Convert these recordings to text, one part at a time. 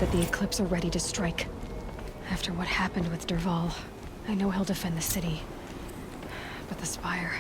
that the Eclipse are ready to strike. After what happened with Derval, I know he'll defend the city. But the Spire...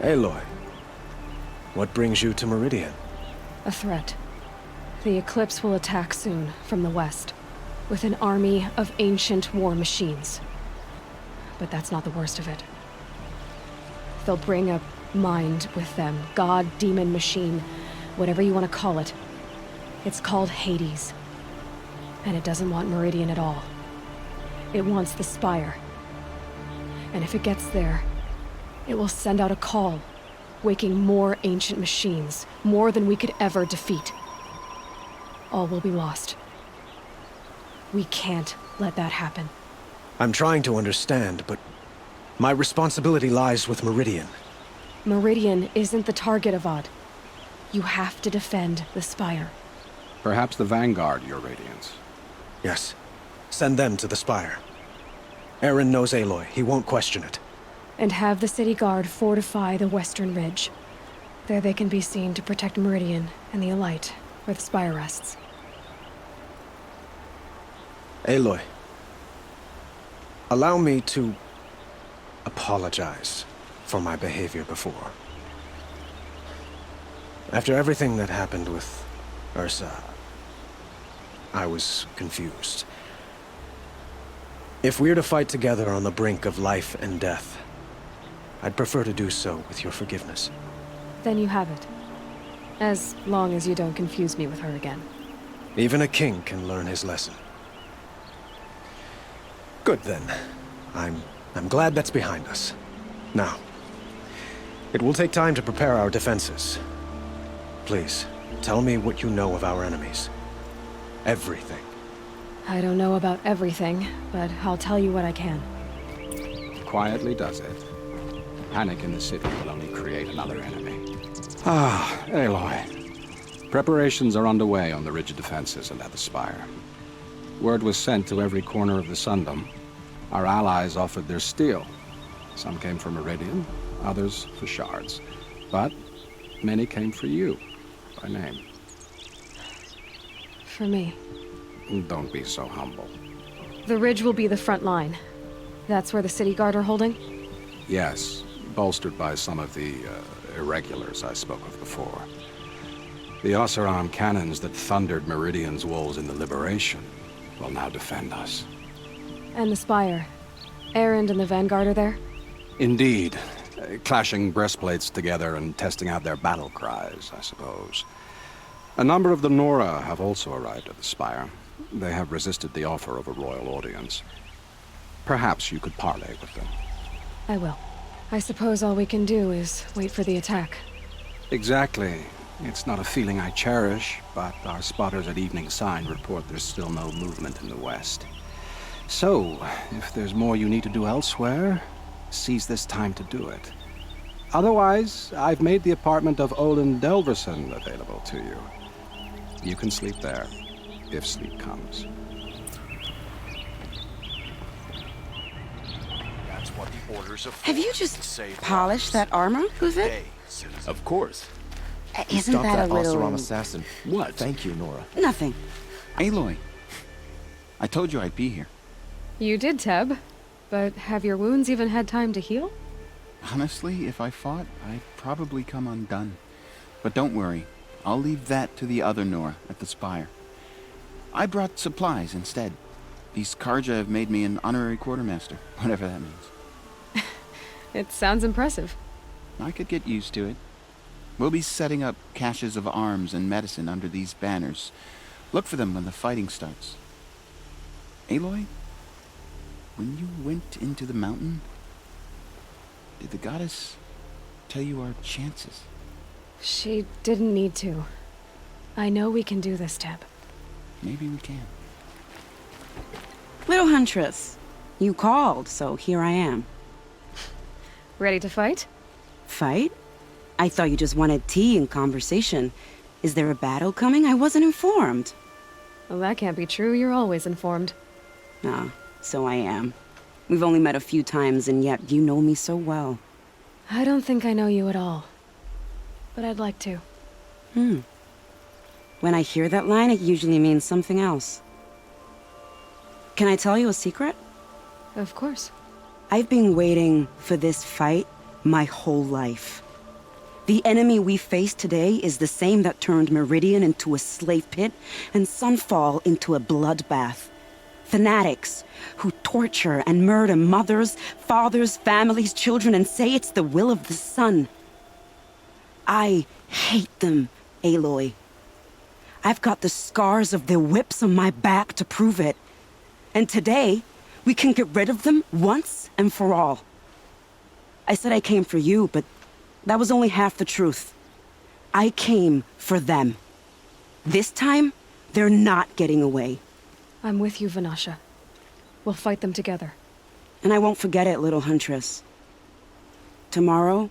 Aloy, what brings you to Meridian? A threat. The Eclipse will attack soon, from the west, with an army of ancient war machines. But that's not the worst of it. They'll bring a mind with them, god, demon, machine, whatever you want to call it. It's called Hades. And it doesn't want Meridian at all. It wants the Spire. And if it gets there, it will send out a call, waking more ancient machines, more than we could ever defeat. All will be lost. We can't let that happen. I'm trying to understand, but my responsibility lies with Meridian. Meridian isn't the target, Avad. You have to defend the Spire. Perhaps the Vanguard, Your Radiance. Yes. Send them to the Spire. Aaron knows Aloy. He won't question it. And have the City Guard fortify the western ridge. There they can be seen to protect Meridian and the Elite, where the Spire rests. Aloy, allow me to apologize for my behavior before. After everything that happened with Ursa, I was confused. If we're to fight together on the brink of life and death, I'd prefer to do so with your forgiveness. Then you have it. As long as you don't confuse me with her again. Even a king can learn his lesson. Good then. I'm glad that's behind us. Now, it will take time to prepare our defenses. Please, tell me what you know of our enemies. Everything. I don't know about everything, but I'll tell you what I can. Quietly does it. Panic in the city will only create another enemy. Ah, Aloy. Preparations are underway on the ridge defenses and at the Spire. Word was sent to every corner of the Sundom. Our allies offered their steel. Some came for Meridian, others for shards. But many came for you, by name. For me. Don't be so humble. The ridge will be the front line. That's where the City Guard are holding? Yes, bolstered by some of the irregulars I spoke of before. The Oseram cannons that thundered Meridian's walls in the Liberation will now defend us. And the Spire. Erend and the Vanguard are there? Indeed. Clashing breastplates together and testing out their battle cries, I suppose. A number of the Nora have also arrived at the Spire. They have resisted the offer of a royal audience. Perhaps you could parley with them. I will. I suppose all we can do is wait for the attack. Exactly. It's not a feeling I cherish, but our spotters at Evening Sign report there's still no movement in the west. So, if there's more you need to do elsewhere, seize this time to do it. Otherwise, I've made the apartment of Olin Delverson available to you. You can sleep there, if sleep comes. That's what the orders of Have you just polished that armor, Uvet? Of course. Isn't Stop that a little... Oseram assassin. What? Thank you, Nora. Nothing. Aloy, I told you I'd be here. You did, Teb. But have your wounds even had time to heal? Honestly, if I fought, I'd probably come undone. But don't worry, I'll leave that to the other Nora at the Spire. I brought supplies instead. These Karja have made me an honorary quartermaster, whatever that means. It sounds impressive. I could get used to it. We'll be setting up caches of arms and medicine under these banners. Look for them when the fighting starts. Aloy, when you went into the mountain, did the goddess tell you our chances? She didn't need to. I know we can do this, Teb. Maybe we can. Little Huntress, you called, so here I am. Ready to fight? Fight? I thought you just wanted tea and conversation. Is there a battle coming? I wasn't informed. Well, that can't be true. You're always informed. Ah, so I am. We've only met a few times, and yet you know me so well. I don't think I know you at all. But I'd like to. When I hear that line, it usually means something else. Can I tell you a secret? Of course. I've been waiting for this fight my whole life. The enemy we face today is the same that turned Meridian into a slave pit and Sunfall into a bloodbath. Fanatics who torture and murder mothers, fathers, families, children, and say it's the will of the sun. I hate them, Aloy. I've got the scars of their whips on my back to prove it. And today, we can get rid of them once and for all. I said I came for you, but that was only half the truth. I came for them. This time, they're not getting away. I'm with you, Vanasha. We'll fight them together. And I won't forget it, little Huntress. Tomorrow,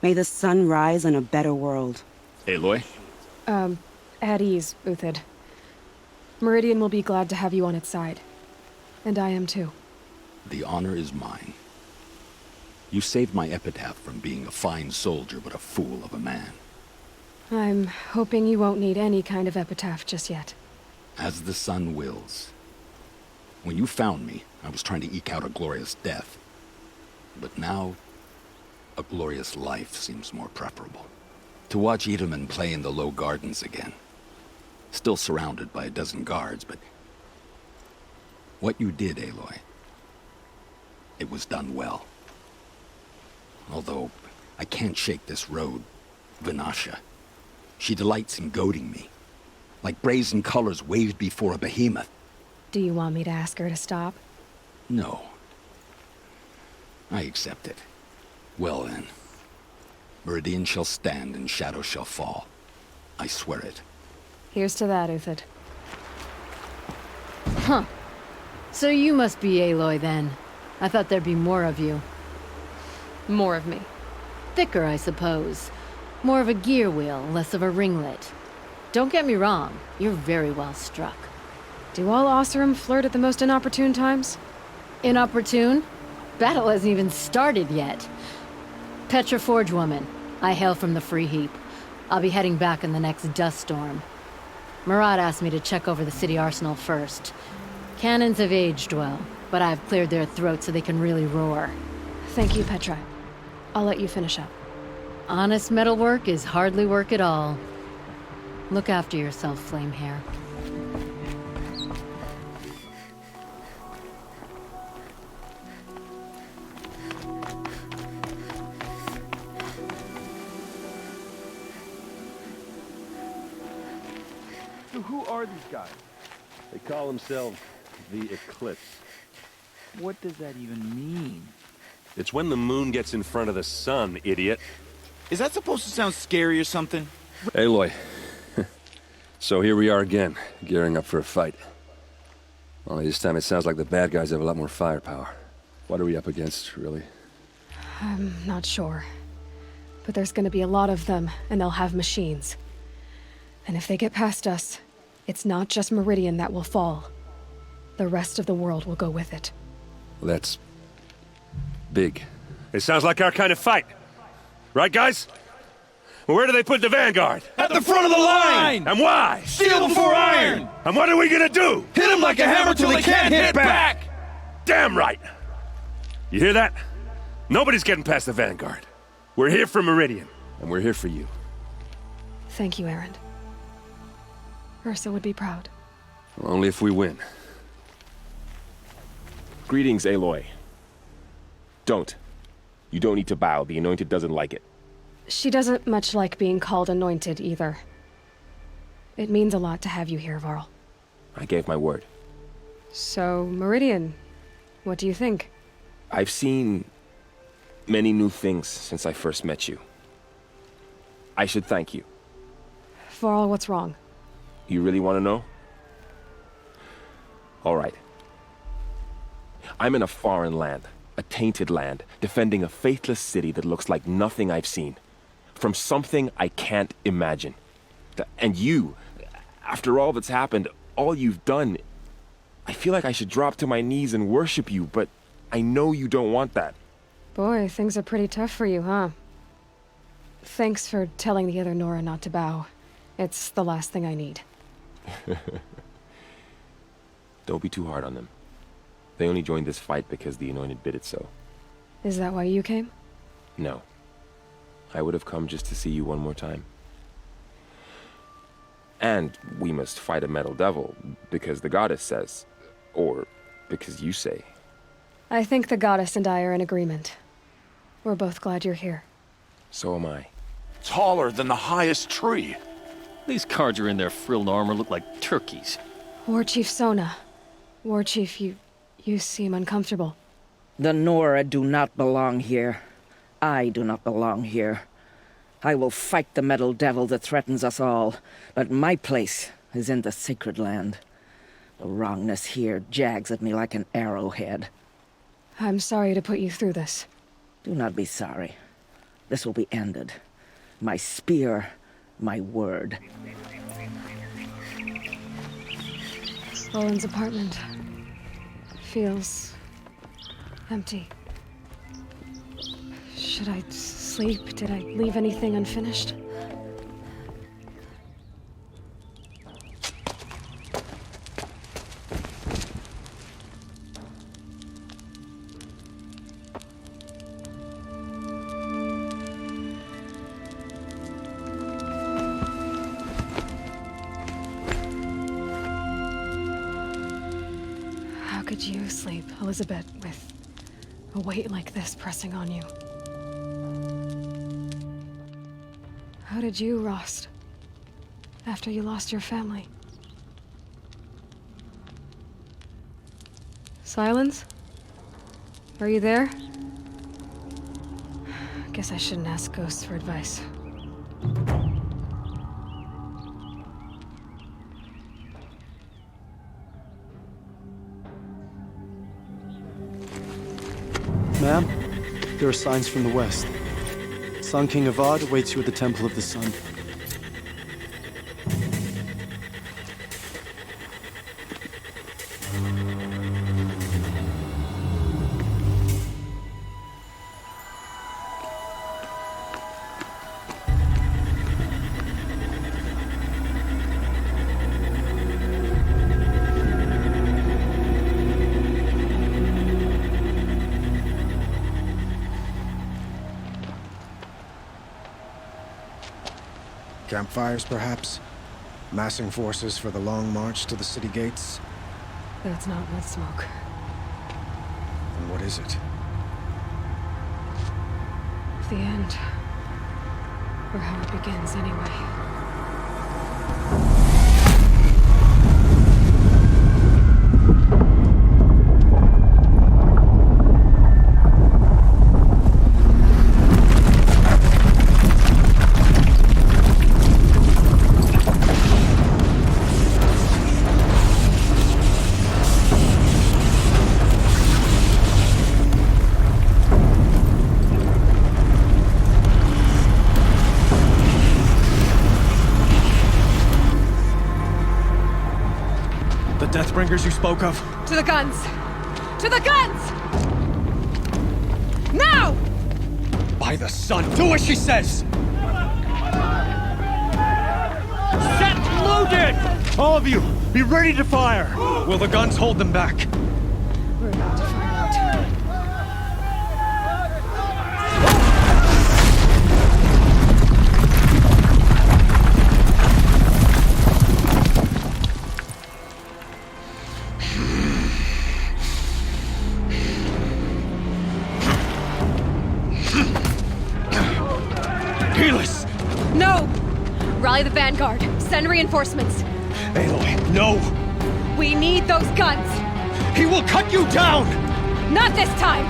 may the sun rise in a better world. Aloy? At ease, Uthid. Meridian will be glad to have you on its side. And I am too. The honor is mine. You saved my epitaph from being a fine soldier but a fool of a man. I'm hoping you won't need any kind of epitaph just yet. As the sun wills. When you found me, I was trying to eke out a glorious death. But now, a glorious life seems more preferable. To watch Edelman play in the low gardens again. Still surrounded by a dozen guards, but... what you did, Aloy, it was done well. Although, I can't shake this road, Vanasha. She delights in goading me. Like brazen colors waved before a behemoth. Do you want me to ask her to stop? No. I accept it. Well then. Meridian shall stand and shadow shall fall. I swear it. Here's to that, Uthid. Huh. So you must be Aloy then. I thought there'd be more of you. More of me. Thicker, I suppose. More of a gear wheel, less of a ringlet. Don't get me wrong, you're very well struck. Do all Oseram flirt at the most inopportune times? Inopportune? Battle hasn't even started yet. Petra Forge woman. I hail from the Free Heap. I'll be heading back in the next dust storm. Murad asked me to check over the city arsenal first. Cannons have aged well, but I've cleared their throats so they can really roar. Thank you, Petra. I'll let you finish up. Honest metalwork is hardly work at all. Look after yourself, Flamehair. So who are these guys? They call themselves the Eclipse. What does that even mean? It's when the moon gets in front of the sun, idiot. Is that supposed to sound scary or something? Aloy. So here we are again, gearing up for a fight. Only this time it sounds like the bad guys have a lot more firepower. What are we up against, really? I'm not sure. But there's gonna be a lot of them, and they'll have machines. And if they get past us, it's not just Meridian that will fall. The rest of the world will go with it. Well, that's... big. It sounds like our kind of fight. Right, guys? Well, where do they put the vanguard? At the front of the line! And why? Steel before iron! And what are we gonna do? Hit them like a hammer till they can't hit back! Damn right! You hear that? Nobody's getting past the Vanguard. We're here for Meridian, and we're here for you. Thank you, Erend. Ursa would be proud. Well, only if we win. Greetings, Aloy. Don't. You don't need to bow. The Anointed doesn't like it. She doesn't much like being called anointed, either. It means a lot to have you here, Varl. I gave my word. So, Meridian, what do you think? I've seen many new things since I first met you. I should thank you. Varl, what's wrong? You really want to know? All right. I'm in a foreign land, a tainted land, defending a faithless city that looks like nothing I've seen. From something I can't imagine. And you, after all that's happened, all you've done, I feel like I should drop to my knees and worship you, but I know you don't want that. Boy, things are pretty tough for you, huh? Thanks for telling the other Nora not to bow. It's the last thing I need. Don't be too hard on them. They only joined this fight because the Anointed bid it so. Is that why you came? No. I would have come just to see you one more time. And we must fight a metal devil, because the goddess says. Or because you say. I think the goddess and I are in agreement. We're both glad you're here. So am I. Taller than the highest tree. These cards are in their frilled armor look like turkeys. War Chief Sona. War Chief, you seem uncomfortable. The Nora do not belong here. I do not belong here. I will fight the metal devil that threatens us all, but my place is in the sacred land. The wrongness here jags at me like an arrowhead. I'm sorry to put you through this. Do not be sorry. This will be ended. My spear, my word. Owen's apartment feels empty. Should I sleep? Did I leave anything unfinished? How could you sleep, Elizabeth, with a weight like this pressing on you? How did you, Rost, after you lost your family? Silence? Are you there? Guess I shouldn't ask ghosts for advice. Ma'am, there are signs from the west. Sun King Avad awaits you at the Temple of the Sun. Campfires, perhaps? Massing forces for the long march to the city gates? That's not what smoke. Then what is it? The end. Or how it begins, anyway. Deathbringers you spoke of? To the guns! To the guns! Now! By the sun, do as she says! Set loaded! All of you, be ready to fire! Will the guns hold them back? We're about to find out. Helis! No! Rally the vanguard. Send reinforcements. Aloy, no! We need those guns! He will cut you down! Not this time!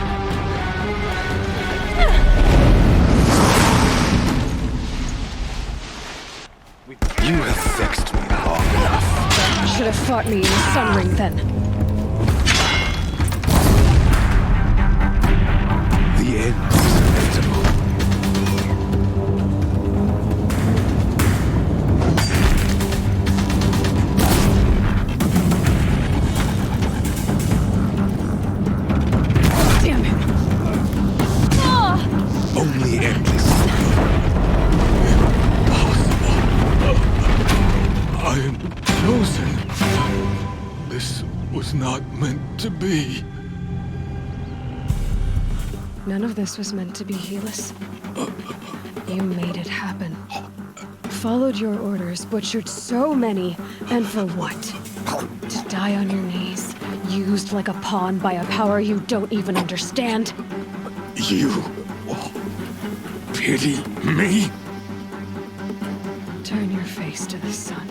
You have vexed me long enough. You should have fought me in the Sun Ring then. The end is inevitable. Damn it! Only endless. I am chosen. This was not meant to be. None of this was meant to be, Helis. You made it happen. Followed your orders, butchered so many, and for what? To die on your knees, used like a pawn by a power you don't even understand? You pity me? Turn your face to the sun.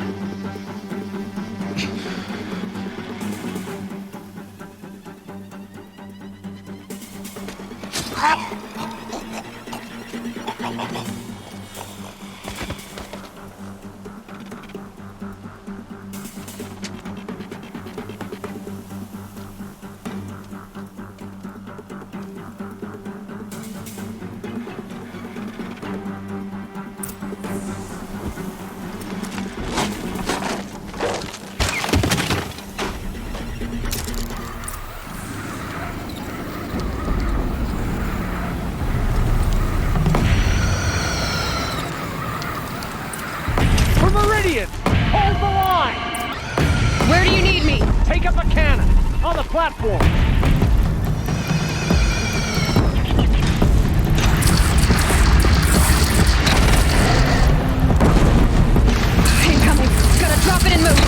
Hold the line! Where do you need me? Take up a cannon on the platform. Incoming. Gotta drop it and move.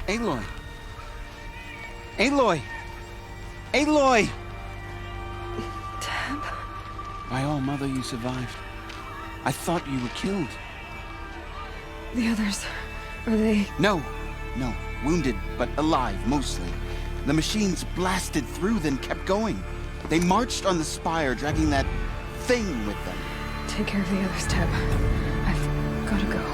Aloy! Aloy! Aloy! Deb? By all mother, you survived. I thought you were killed. The others, are they... No. Wounded, but alive, mostly. The machines blasted through, then kept going. They marched on the spire, dragging that thing with them. Take care of the others, Deb. I've gotta go.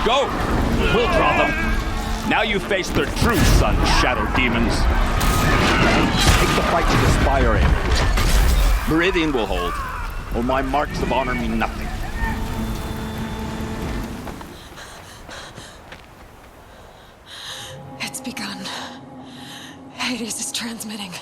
Go! We'll draw them. Now you face their true sun, shadow demons. Take the fight to the spire in. Meridian will hold, or my marks of honor mean nothing. It's begun. Hades is transmitting.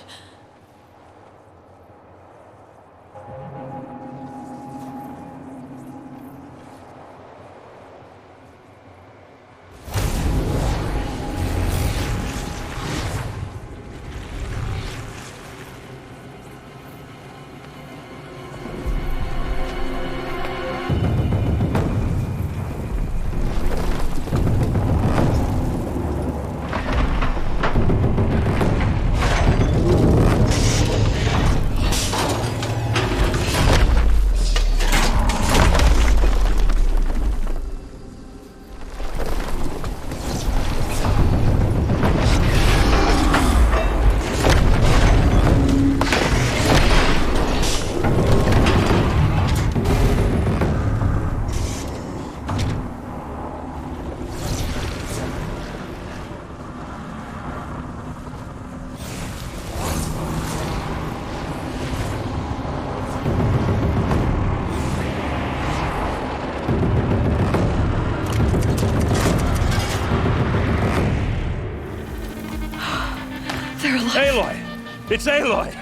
Aloy! It's Aloy!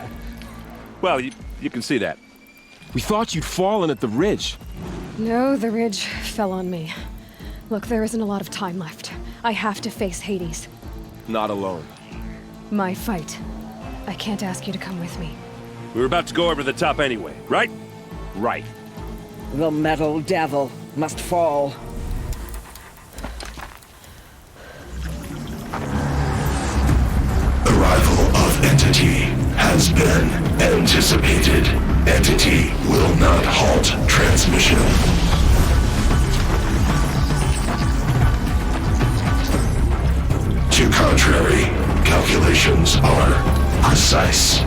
Well, you can see that. We thought you'd fallen at the ridge. No, the ridge fell on me. Look, there isn't a lot of time left. I have to face Hades. Not alone. My fight. I can't ask you to come with me. We were about to go over the top anyway, right? Right. The metal devil must fall. Arrival of Entity has been anticipated. Entity will not halt transmission. To contrary, calculations are precise.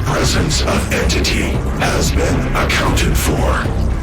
Presence of Entity has been accounted for.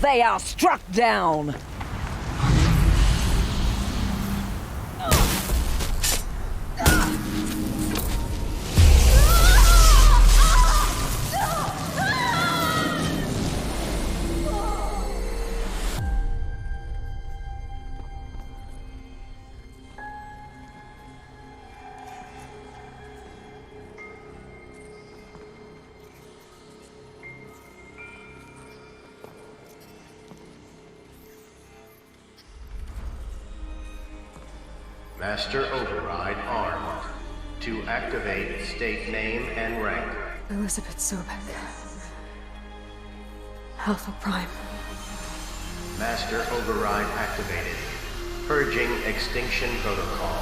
They are struck down! Master Override armed. To activate, state name and rank. Elizabeth Sobek. Alpha Prime. Master Override activated. Purging Extinction Protocol.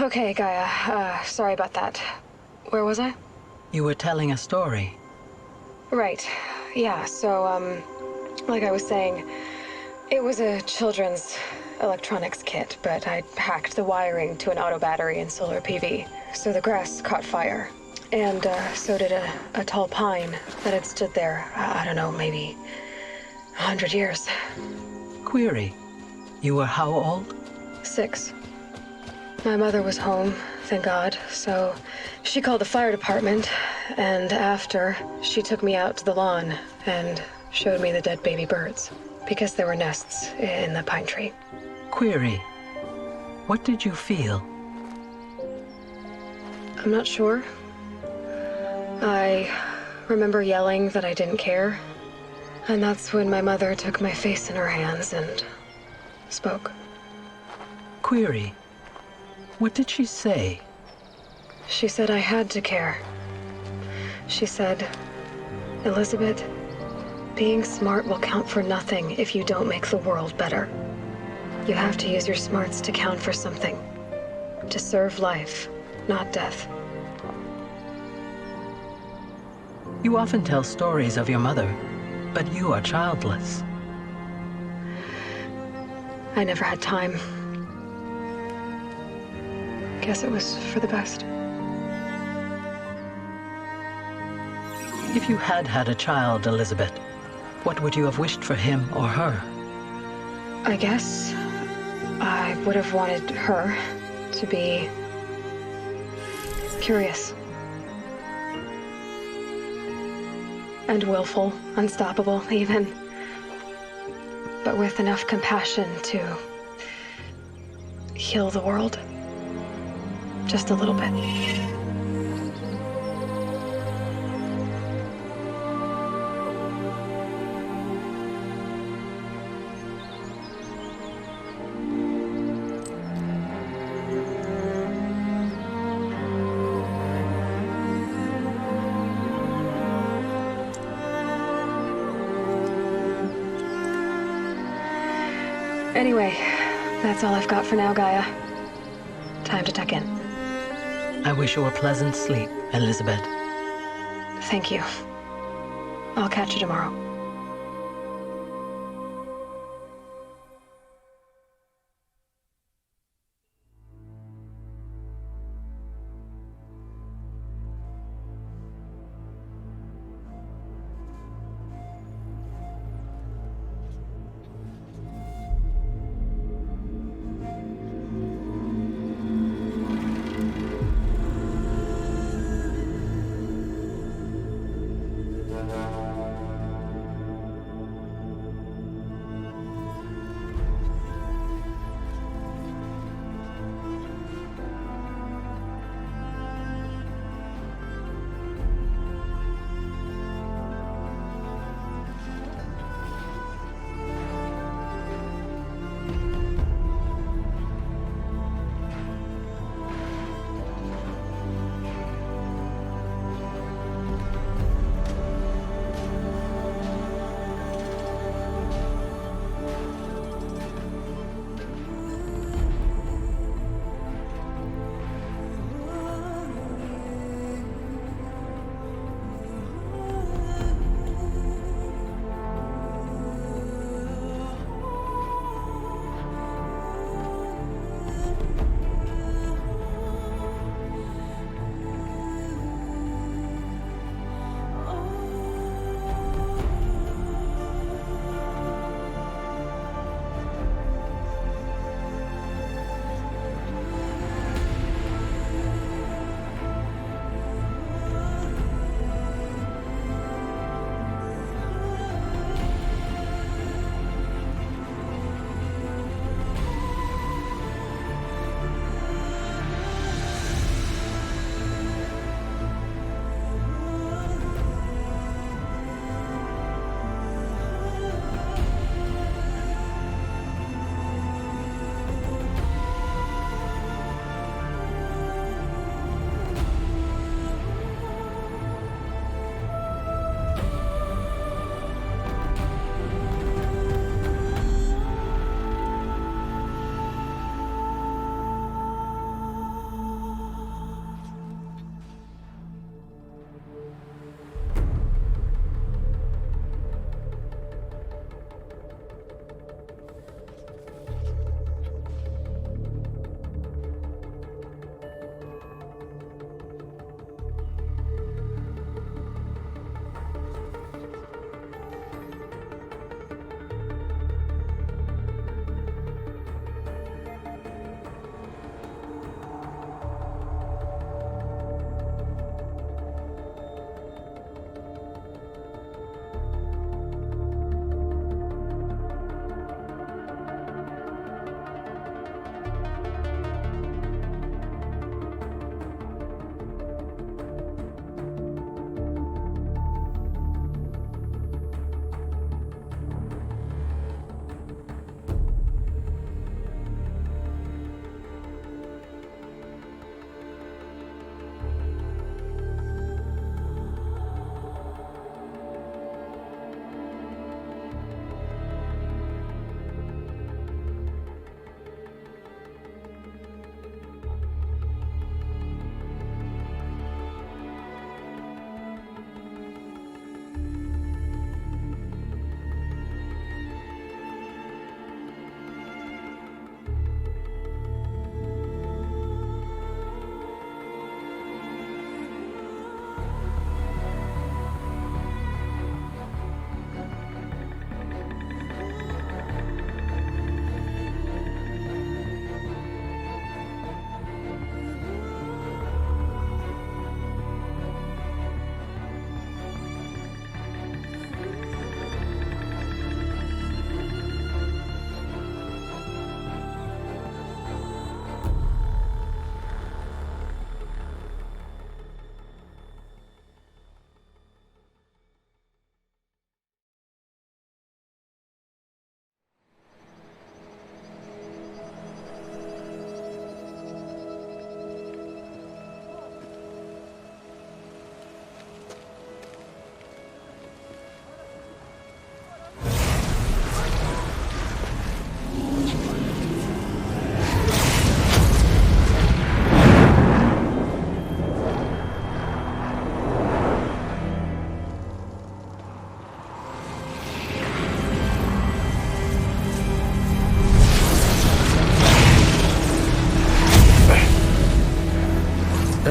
Okay, Gaia. Sorry about that. Where was I? You were telling a story. Right. Yeah, so, like I was saying, it was a children's electronics kit, but I'd hacked the wiring to an auto battery and solar PV. So the grass caught fire. And, so did a tall pine that had stood there, I don't know, maybe 100 years. Query. You were how old? 6. My mother was home, thank God, so she called the fire department, and after, she took me out to the lawn and showed me the dead baby birds, because there were nests in the pine tree. Query. What did you feel? I'm not sure. I remember yelling that I didn't care, and that's when my mother took my face in her hands and spoke. Query. What did she say? She said I had to care. She said, Elizabeth, being smart will count for nothing if you don't make the world better. You have to use your smarts to count for something. To serve life, not death. You often tell stories of your mother, but you are childless. I never had time. Guess it was for the best. If you had had a child, Elizabeth, what would you have wished for him or her? I guess I would have wanted her to be curious. And willful, unstoppable, even. But with enough compassion to heal the world. Just a little bit. Anyway, that's all I've got for now, Gaia. Time to tuck in. I wish you a pleasant sleep, Elizabeth. Thank you. I'll catch you tomorrow.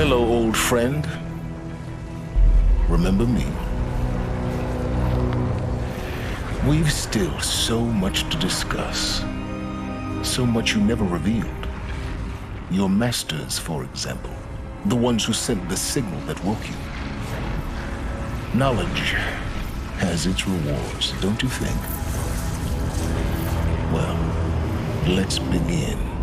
Hello, old friend. Remember me? We've still so much to discuss. So much you never revealed. Your masters, for example. The ones who sent the signal that woke you. Knowledge has its rewards, don't you think? Well, let's begin.